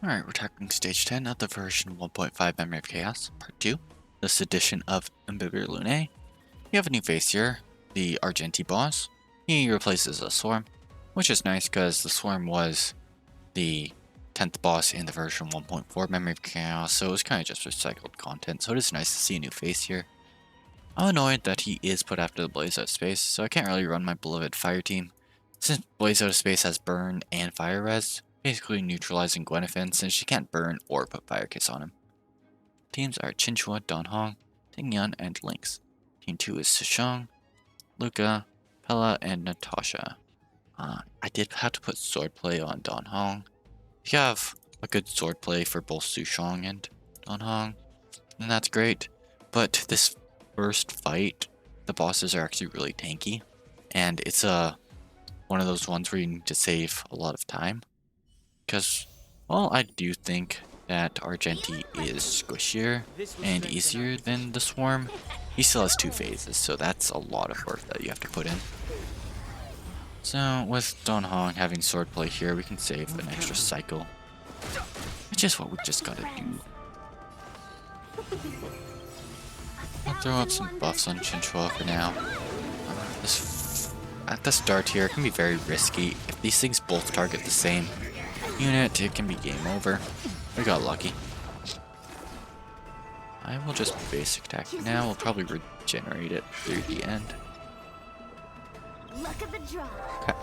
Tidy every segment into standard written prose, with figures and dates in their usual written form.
Alright, we're tackling Stage 10 of the version 1.5 Memory of Chaos, Part 2, the Sedition of Imbibitor Lunae. You have a new face here, the Argenti boss. He replaces a Swarm, which is nice because the Swarm was the 10th boss in the version 1.4 Memory of Chaos, so it was kind of just recycled content, so it is nice to see a new face here. I'm annoyed that he is put after the Blaze Out of Space, so I can't really run my beloved Fire team, since Blaze Out of Space has Burn and Fire Res, basically neutralizing Gwenfin since she can't burn or put Fire Kiss on him. Teams are Chinchua, Donghong, Tingyan, and Lynx. Team 2 is Sishong, Luca, Pella, and Natasha. I did have to put swordplay on Donghong. If you have a good swordplay for both Sushong and Donghong, then that's great. But this first fight, the bosses are actually really tanky, and it's one of those ones where you need to save a lot of time. Because, well, I do think that Argenti is squishier and easier than the Swarm. He still has 2 phases, so that's a lot of work that you have to put in. So, with Donghong having swordplay here, we can save an extra cycle. Which is what we just gotta do. I'll throw up some buffs on Chinchua for now. At the start here, it can be very risky. If these things both target the same unit, it can be game over. We got lucky. I will just basic attack now. We'll probably regenerate it through the end. Okay.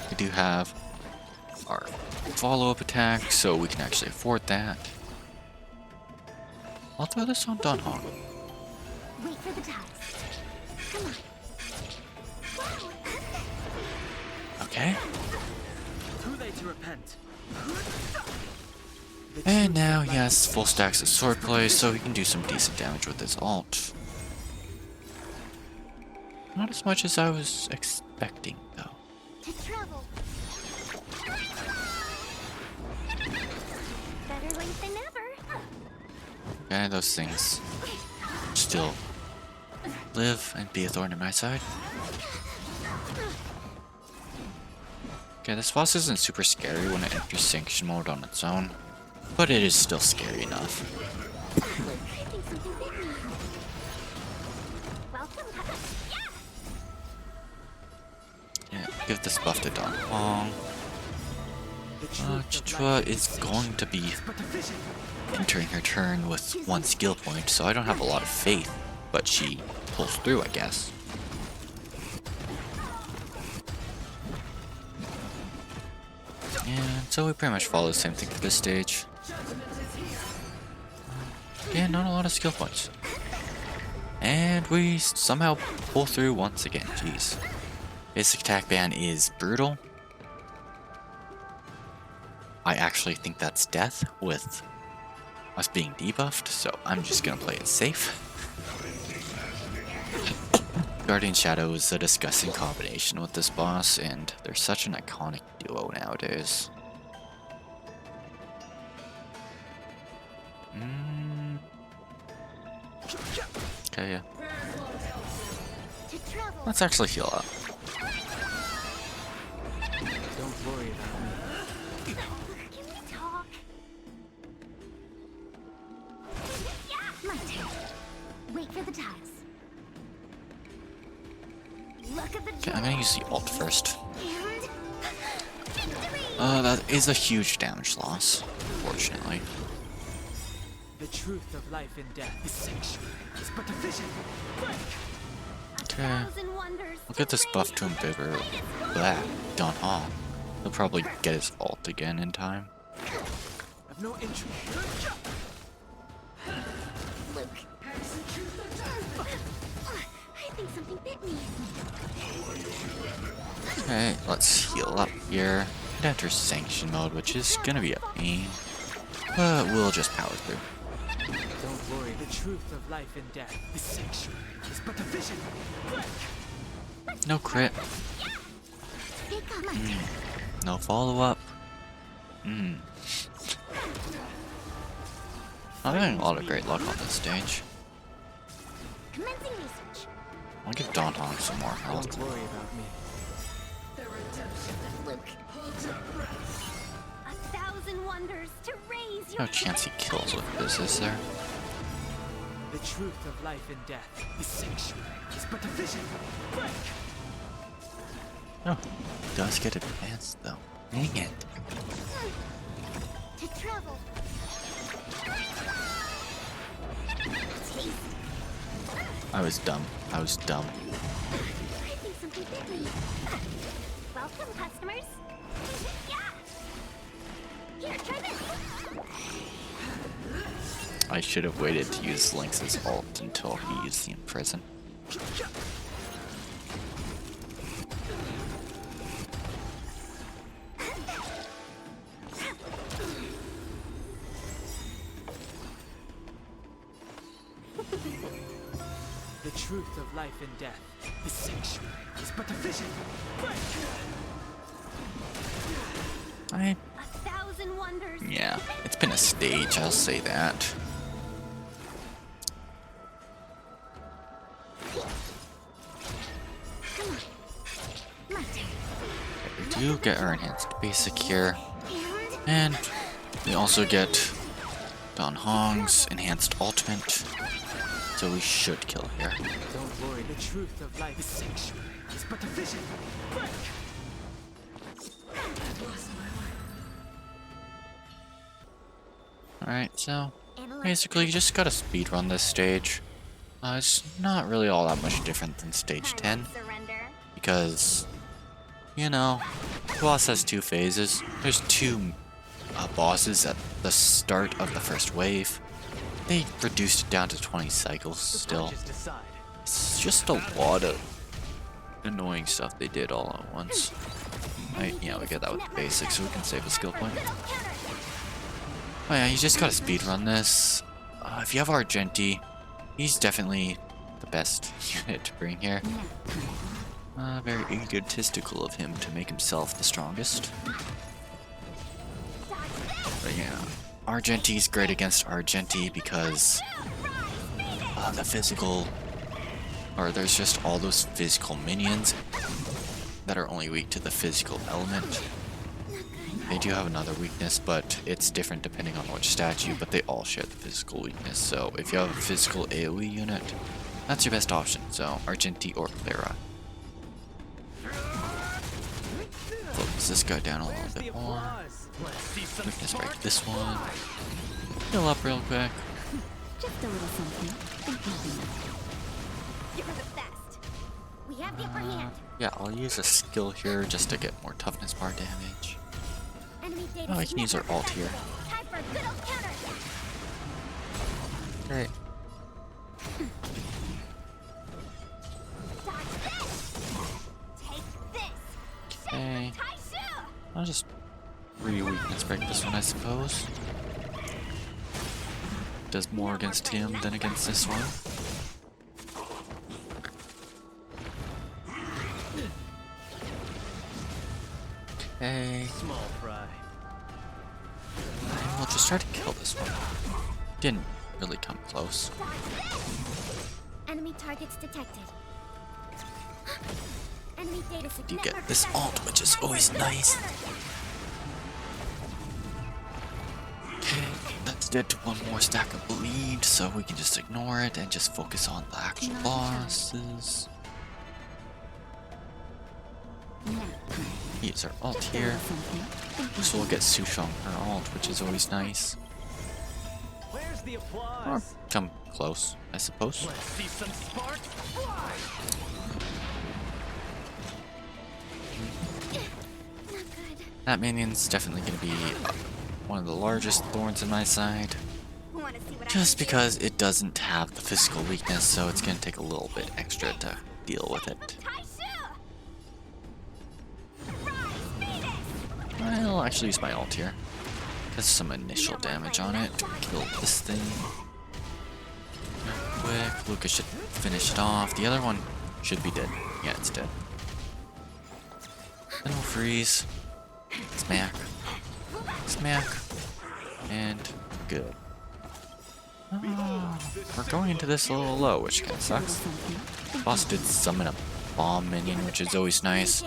We do have our follow-up attack, so we can actually afford that. I'll throw this on Donghong. Wait for the dice. Come on. Okay. Too late to repent. And now he has full stacks of swordplay, so he can do some decent damage with his ult. Not as much as I was expecting, though. To travel. Better late than never. Okay, those things still live and be a thorn in my side. Okay, this boss isn't super scary when it enters sanction mode on its own, but it is still scary enough. I think something bit me. Welcome. Yeah, give this buff to Donghong. Chinchua is going to be entering her turn with 1 skill point, so I don't have a lot of faith, but she pulls through, I guess. And so we pretty much follow the same thing for this stage. Yeah, not a lot of skill points. And we somehow pull through once again, jeez. Basic attack ban is brutal. I actually think that's death with us being debuffed, so I'm just gonna play it safe. Guardian Shadow is a disgusting combination with this boss, and they're such an iconic duo nowadays. Okay, yeah. To travel. Let's actually heal up. Don't worry about me. Can we talk? My turn. Wait for the tiles. Look at the Okay, I'm gonna use the ult first. And That is a huge damage loss, unfortunately. The truth of life and death is sanctuary. It's but a vision. Okay, thousand wonders. we'll get this buff to Imbibitor Donghong. He'll probably get his ult again in time. I've no interest. Luke. I think something bit me. Okay, let's heal up here. It enters sanction mode, which is gonna be a pain, but we'll just power through. Don't worry. The truth of life and death is sanctuary. It's but a vision. No crit, Pick up my turn. no follow-up. I'm having a lot of great luck on this stage. Commencing research. I'll give Donghong some more health. Don't worry about me. Luke. thousand wonders to raise your No chance he kills with this, is there? The truth of life and death. The sanctuary is but a vision. Break! Oh, he does get advanced though. Dang it. to travel. I was dumb. I was dumb. I think something bit me. Welcome, customers. Yeah. Here, try this. I should have waited to use Lynx's ult until he used the imprison. The truth of life and death. The sanctuary is but a vision. Break! I 1,000 wonders. Yeah, it's been a stage, I'll say that. Come on. My turn. We do get our enhanced basic here, And and we also get Don Hong's enhanced ultimate, so we should kill here. Don't worry, the truth of life. The sanctuary is but a vision. Break! Alright, so basically you just gotta speedrun this stage. It's not really all that much different than stage 10, surrender. because, you know, the boss has two phases. There's two bosses at the start of the first wave. They reduced it down to 20 cycles still. Just decide. It's just a lot of annoying stuff they did all at once. Yeah, we get that with the basics, so we can save a skill point. Oh yeah, you just gotta speedrun this. If you have Argenti, he's definitely the best unit to bring here. Very egotistical of him to make himself the strongest. But yeah, Argenti's great against Argenti because the physical, or there's just all those physical minions that are only weak to the physical element. They do have another weakness, but it's different depending on which statue, but they all share the physical weakness. So if you have a physical AoE unit, that's your best option. So Argenti or Clara. Focus this guy down a little bit more. Weakness break this one. Heal up real quick. Just a little something. You're the best. We have the upper hand. Yeah, I'll use a skill here just to get more toughness bar damage. Enemy data Oh, I can use our ult here. Time for a good old counter. Great. Dodge this. Take this. Okay. Taishu. I'll just re-weakness break this one, I suppose. Does more against him than against this one. Okay. Small fry. We'll just try to kill this one. Didn't really come close. Enemy targets detected. Enemy data You get this ult, which is always nice. Okay, that's dead to one more stack of bleed, so we can just ignore it and just focus on the actual bosses. Use our ult here. So we'll get Sushong her ult, which is always nice. Where's the Or applause? come close, I suppose. Let's see some sparks fly! Not good. That minion's definitely going to be one of the largest thorns in my side. Wanna see what Just because it doesn't have the physical weakness, so it's going to take a little bit extra to deal with it. I'll actually use my ult here. That's some initial damage on it. Kill this thing. Real quick. Lucas should finish it off. The other one should be dead. Yeah, it's dead. Then we'll freeze. Smack. Smack. And good. Oh, we're going into this a little low, which kind of sucks. Boss did summon a bomb minion, which is always nice.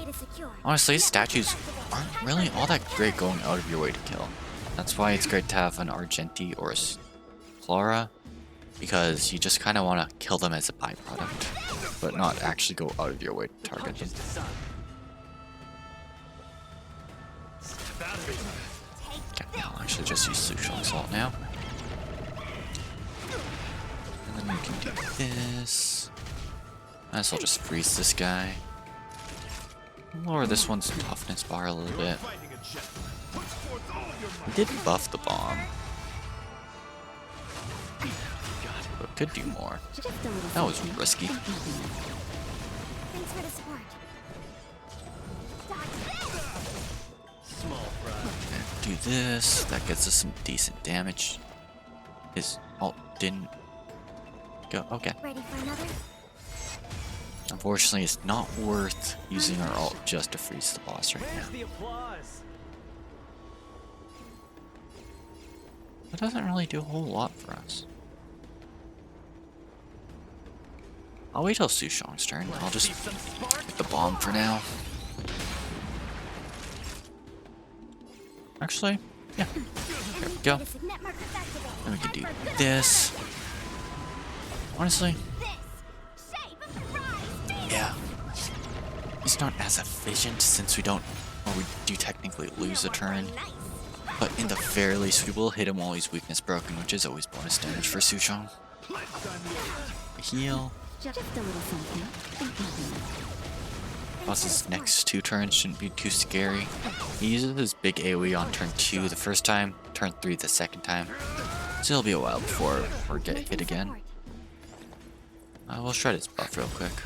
Honestly, his statues aren't really all that great going out of your way to kill. That's why it's great to have an Argenti or a Clara, because you just kind of want to kill them as a byproduct, but not actually go out of your way to target them. Okay, I'll actually just use Sushan Assault now. And then we can do this. Might as well just freeze this guy. Lower this one's toughness bar a little bit. We did buff the bomb. But could do more. That was risky. Thanks for the support. And do this. That gets us some decent damage. His ult didn't go. Okay. Ready for another? Unfortunately, it's not worth using our ult just to freeze the boss right now. Where's the applause? That doesn't really do a whole lot for us. I'll wait till Sushong's turn. I'll just hit the bomb for now. Actually, yeah. There we go. Then we can do this. Honestly, yeah. It's not as efficient since we don't, or we do technically lose a turn. But in the very least, we will hit him while he's weakness broken, which is always bonus damage for Sushong. Heal. Boss's next 2 turns shouldn't be too scary. He uses his big AoE on turn 2 the first time, turn 3 the second time. So it'll be a while before we get hit again. We'll shred his buff real quick.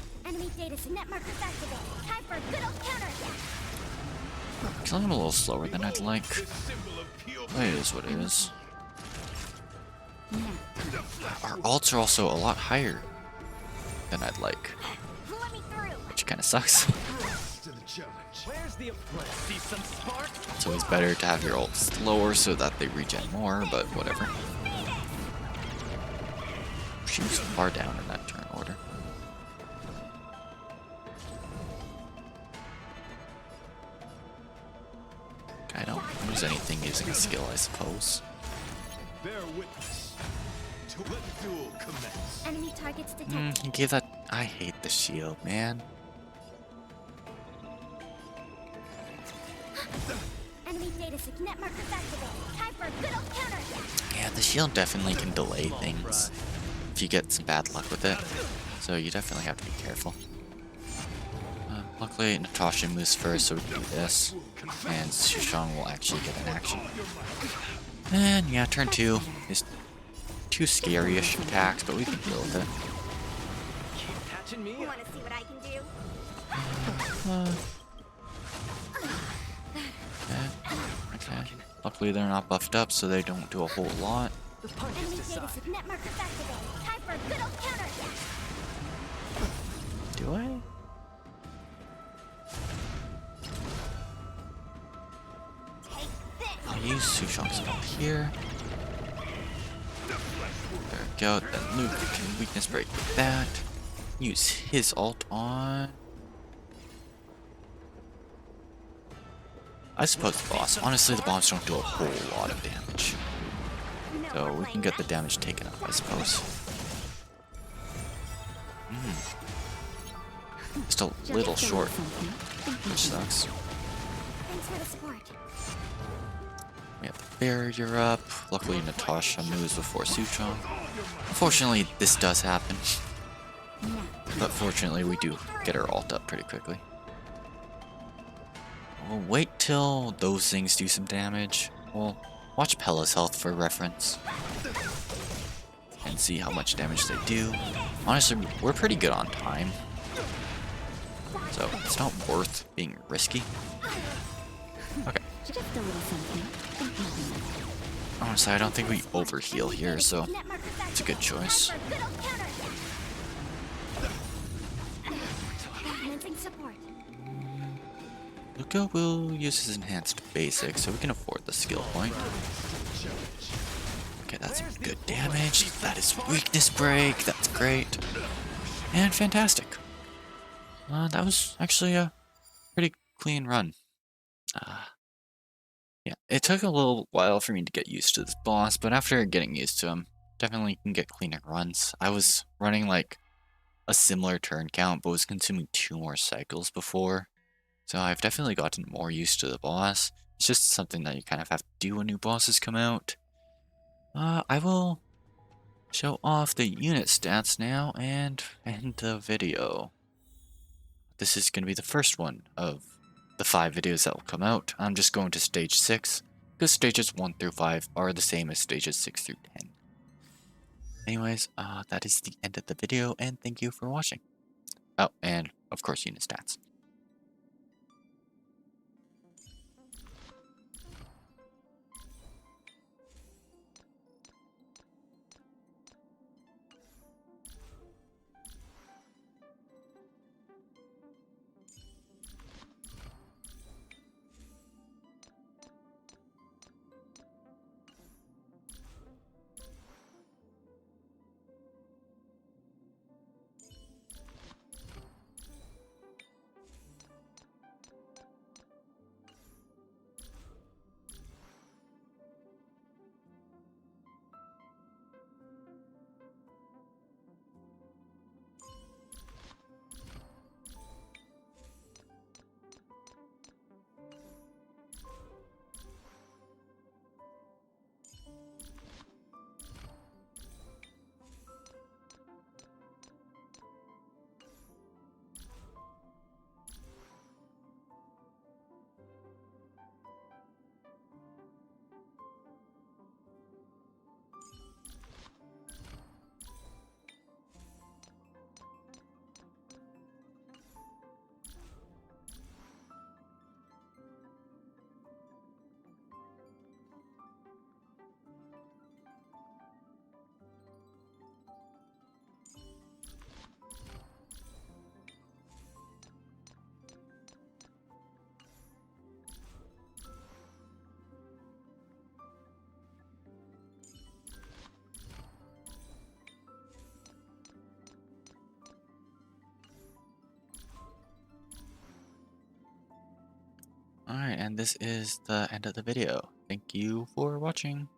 Killing him a little slower than I'd like. But it is what it is. Our ults are also a lot higher than I'd like, which kind of sucks. It's always better to have your ults lower so that they regen more, but whatever. She was far down in that turn order. I don't lose anything using a skill, I suppose. Bear witness to let the duel commence. Enemy targets detected. He gave that. I hate the shield, man. Enemy data net markers activated. Time for a good old counter. Yeah, the shield definitely can delay things if you get some bad luck with it. So you definitely have to be careful. Luckily, Natasha moves first, so we can do this. And Sushong will actually get an action. And yeah, turn 2 is 2 scary-ish attacks, but we can deal with it. Keep catching me. Want to see what I can do? Okay. Luckily, they're not buffed up, so they don't do a whole lot. The punch is Enemy decide. data net markers activated. Time for a good old counter. Do I? I'll use Sushong's up here. There we go. Then Luke can weakness break with that. Use his ult on. I suppose the boss. Honestly, the bombs don't do a whole lot of damage. So we can get the damage taken up, I suppose. Just a little short, which sucks. Thanks for the support. We have the barrier up. Luckily, Natasha moves before Sushong. Unfortunately, this does happen. But fortunately, we do get our ult up pretty quickly. We'll wait till those things do some damage. We'll watch Pella's health for reference. And see how much damage they do. Honestly, we're pretty good on time. So, it's not worth being risky. Okay. Honestly, I don't think we overheal here, so it's a good choice. Luca will use his enhanced basic, so we can afford the skill point. Okay, that's good damage. That is weakness break. That's great. And fantastic. That was actually a pretty clean run. Uh, yeah, it took a little while for me to get used to this boss, but after getting used to him, definitely can get cleaner runs. I was running like a similar turn count, but was consuming 2 more cycles before. So I've definitely gotten more used to the boss. It's just something that you kind of have to do when new bosses come out. I will show off the unit stats now and end the video. This is going to be the first one of the 5 videos that will come out. I'm just going to stage 6, because stages 1 through 5 are the same as stages 6 through 10. Anyways, that is the end of the video, and thank you for watching. Oh, and of course unit stats. Alright, and this is the end of the video. Thank you for watching.